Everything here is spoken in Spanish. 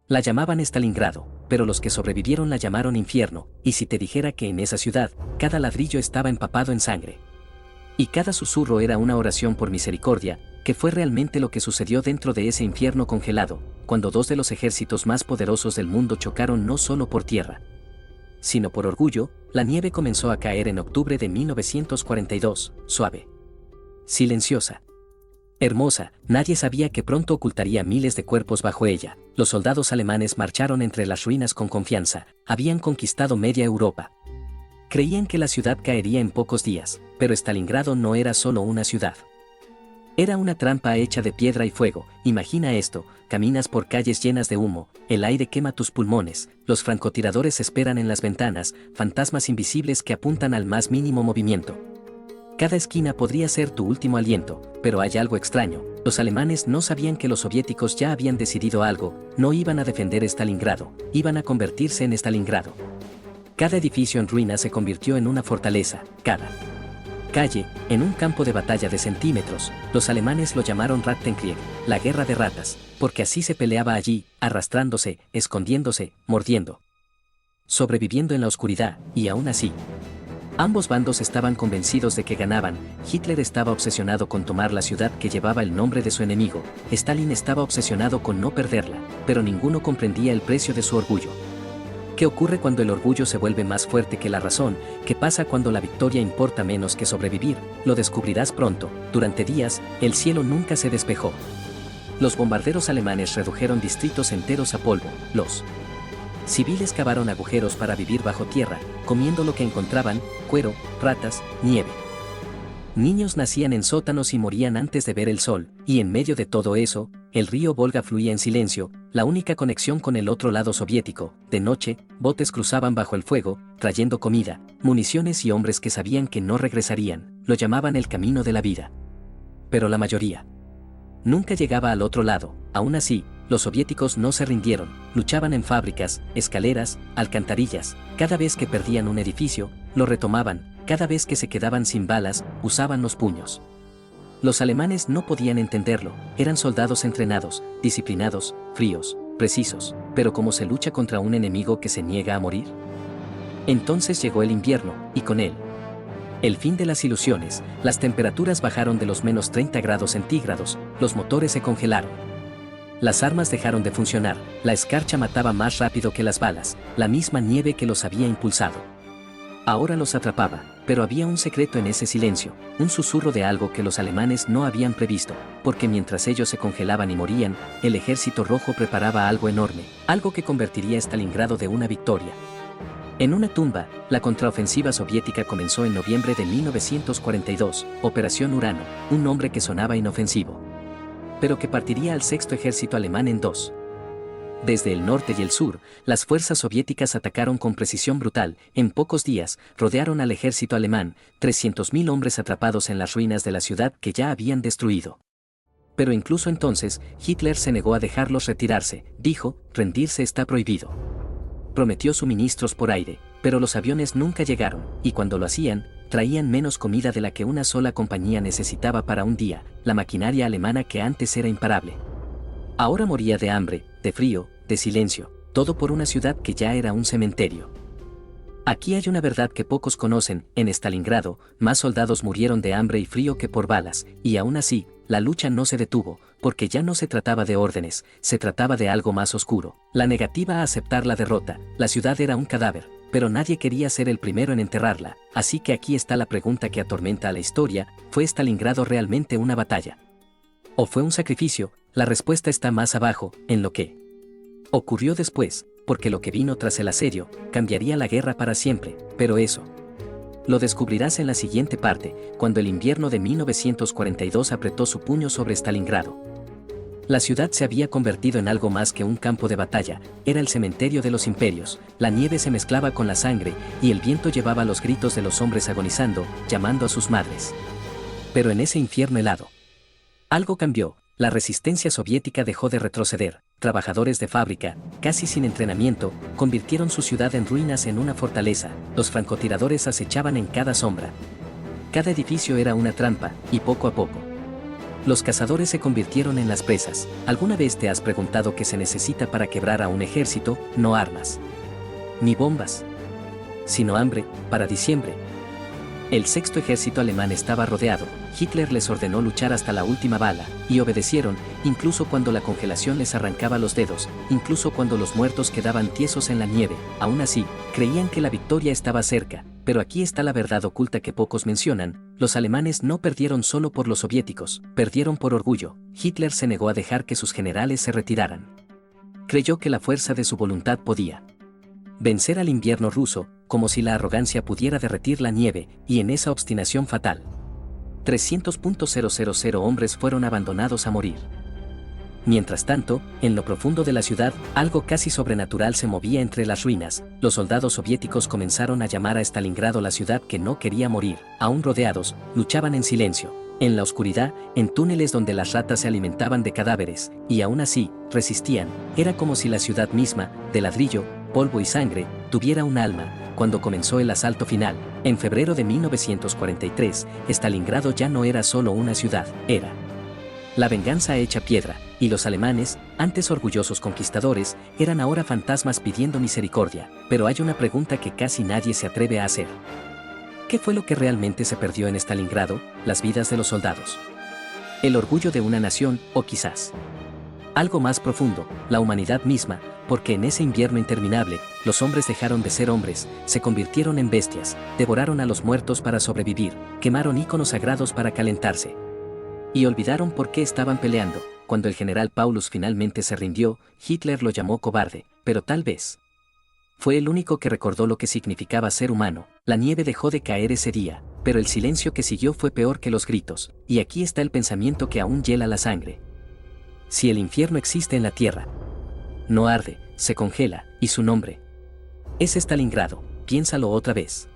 La llamaban Stalingrado, pero los que sobrevivieron la llamaron infierno, y si te dijera que en esa ciudad, cada ladrillo estaba empapado en sangre. Y cada susurro era una oración por misericordia, que fue realmente lo que sucedió dentro de ese infierno congelado, cuando dos de los ejércitos más poderosos del mundo chocaron no solo por tierra, sino por orgullo. La nieve comenzó a caer en octubre de 1942, suave, silenciosa, hermosa. Nadie sabía que pronto ocultaría miles de cuerpos bajo ella. Los soldados alemanes marcharon entre las ruinas con confianza, habían conquistado media Europa. Creían que la ciudad caería en pocos días, pero Stalingrado no era solo una ciudad. Era una trampa hecha de piedra y fuego. Imagina esto: caminas por calles llenas de humo, el aire quema tus pulmones, los francotiradores esperan en las ventanas, fantasmas invisibles que apuntan al más mínimo movimiento. Cada esquina podría ser tu último aliento, pero hay algo extraño. Los alemanes no sabían que los soviéticos ya habían decidido algo: no iban a defender Stalingrado, iban a convertirse en Stalingrado. Cada edificio en ruinas se convirtió en una fortaleza, cada calle, en un campo de batalla de centímetros. Los alemanes lo llamaron Rattenkrieg, la guerra de ratas, porque así se peleaba allí, arrastrándose, escondiéndose, mordiendo, sobreviviendo en la oscuridad. Y aún así, ambos bandos estaban convencidos de que ganaban. Hitler estaba obsesionado con tomar la ciudad que llevaba el nombre de su enemigo, Stalin estaba obsesionado con no perderla, pero ninguno comprendía el precio de su orgullo. ¿Qué ocurre cuando el orgullo se vuelve más fuerte que la razón? ¿Qué pasa cuando la victoria importa menos que sobrevivir? Lo descubrirás pronto. Durante días, el cielo nunca se despejó. Los bombarderos alemanes redujeron distritos enteros a polvo. Los civiles cavaron agujeros para vivir bajo tierra, comiendo lo que encontraban: cuero, ratas, nieve. Niños nacían en sótanos y morían antes de ver el sol, y en medio de todo eso, el río Volga fluía en silencio, la única conexión con el otro lado soviético. De noche, botes cruzaban bajo el fuego, trayendo comida, municiones y hombres que sabían que no regresarían. Lo llamaban el camino de la vida. Pero la mayoría nunca llegaba al otro lado. Aún así, los soviéticos no se rindieron, luchaban en fábricas, escaleras, alcantarillas. Cada vez que perdían un edificio, lo retomaban. Cada vez que se quedaban sin balas, usaban los puños. Los alemanes no podían entenderlo, eran soldados entrenados, disciplinados, fríos, precisos. Pero ¿cómo se lucha contra un enemigo que se niega a morir? Entonces llegó el invierno, y con él el fin de las ilusiones. Las temperaturas bajaron de los menos 30 grados centígrados, los motores se congelaron. Las armas dejaron de funcionar, la escarcha mataba más rápido que las balas, la misma nieve que los había impulsado ahora los atrapaba. Pero había un secreto en ese silencio, un susurro de algo que los alemanes no habían previsto, porque mientras ellos se congelaban y morían, el ejército rojo preparaba algo enorme, algo que convertiría Stalingrado de una victoria en una tumba. La contraofensiva soviética comenzó en noviembre de 1942, Operación Urano, un nombre que sonaba inofensivo, pero que partiría al sexto ejército alemán en dos. Desde el norte y el sur, las fuerzas soviéticas atacaron con precisión brutal. En pocos días, rodearon al ejército alemán, 300.000 hombres atrapados en las ruinas de la ciudad que ya habían destruido. Pero incluso entonces, Hitler se negó a dejarlos retirarse. Dijo: rendirse está prohibido. Prometió suministros por aire, pero los aviones nunca llegaron, y cuando lo hacían, traían menos comida de la que una sola compañía necesitaba para un día. La maquinaria alemana, que antes era imparable, ahora moría de hambre, de frío, de silencio, todo por una ciudad que ya era un cementerio. Aquí hay una verdad que pocos conocen: en Stalingrado, más soldados murieron de hambre y frío que por balas, y aún así, la lucha no se detuvo, porque ya no se trataba de órdenes, se trataba de algo más oscuro, la negativa a aceptar la derrota. La ciudad era un cadáver, pero nadie quería ser el primero en enterrarla. Así que aquí está la pregunta que atormenta a la historia: ¿fue Stalingrado realmente una batalla? ¿O fue un sacrificio? La respuesta está más abajo, en lo que ocurrió después, porque lo que vino tras el asedio cambiaría la guerra para siempre. Pero eso lo descubrirás en la siguiente parte, cuando el invierno de 1942 apretó su puño sobre Stalingrado. La ciudad se había convertido en algo más que un campo de batalla, era el cementerio de los imperios. La nieve se mezclaba con la sangre, y el viento llevaba los gritos de los hombres agonizando, llamando a sus madres. Pero en ese infierno helado, algo cambió. La resistencia soviética dejó de retroceder. Trabajadores de fábrica, casi sin entrenamiento, convirtieron su ciudad en ruinas en una fortaleza. Los francotiradores acechaban en cada sombra. Cada edificio era una trampa, y poco a poco, Los cazadores se convirtieron en las presas. ¿Alguna vez te has preguntado qué se necesita para quebrar a un ejército? No armas, ni bombas, sino hambre. Para diciembre, el sexto ejército alemán estaba rodeado. Hitler les ordenó luchar hasta la última bala, y obedecieron, incluso cuando la congelación les arrancaba los dedos, incluso cuando los muertos quedaban tiesos en la nieve. Aún así, creían que la victoria estaba cerca. Pero aquí está la verdad oculta que pocos mencionan: los alemanes no perdieron solo por los soviéticos, perdieron por orgullo. Hitler se negó a dejar que sus generales se retiraran. Creyó que la fuerza de su voluntad podía vencer al invierno ruso, como si la arrogancia pudiera derretir la nieve, y en esa obstinación fatal, 300.000 hombres fueron abandonados a morir. Mientras tanto, en lo profundo de la ciudad, algo casi sobrenatural se movía entre las ruinas. Los soldados soviéticos comenzaron a llamar a Stalingrado la ciudad que no quería morir. Aún rodeados, luchaban en silencio, en la oscuridad, en túneles donde las ratas se alimentaban de cadáveres, y aún así, resistían. Era como si la ciudad misma, de ladrillo, polvo y sangre, tuviera un alma. Cuando comenzó el asalto final, en febrero de 1943, Stalingrado ya no era solo una ciudad, era la venganza hecha piedra, y los alemanes, antes orgullosos conquistadores, eran ahora fantasmas pidiendo misericordia. Pero hay una pregunta que casi nadie se atreve a hacer. ¿Qué fue lo que realmente se perdió en Stalingrado? Las vidas de los soldados, el orgullo de una nación, o quizás algo más profundo, la humanidad misma, porque en ese invierno interminable, los hombres dejaron de ser hombres, se convirtieron en bestias, devoraron a los muertos para sobrevivir, quemaron íconos sagrados para calentarse. Y olvidaron por qué estaban peleando. Cuando el general Paulus finalmente se rindió, Hitler lo llamó cobarde, pero tal vez fue el único que recordó lo que significaba ser humano. La nieve dejó de caer ese día, pero el silencio que siguió fue peor que los gritos, y aquí está el pensamiento que aún hiela la sangre. Si el infierno existe en la tierra, no arde, se congela, y su nombre es Stalingrado. Piénsalo otra vez.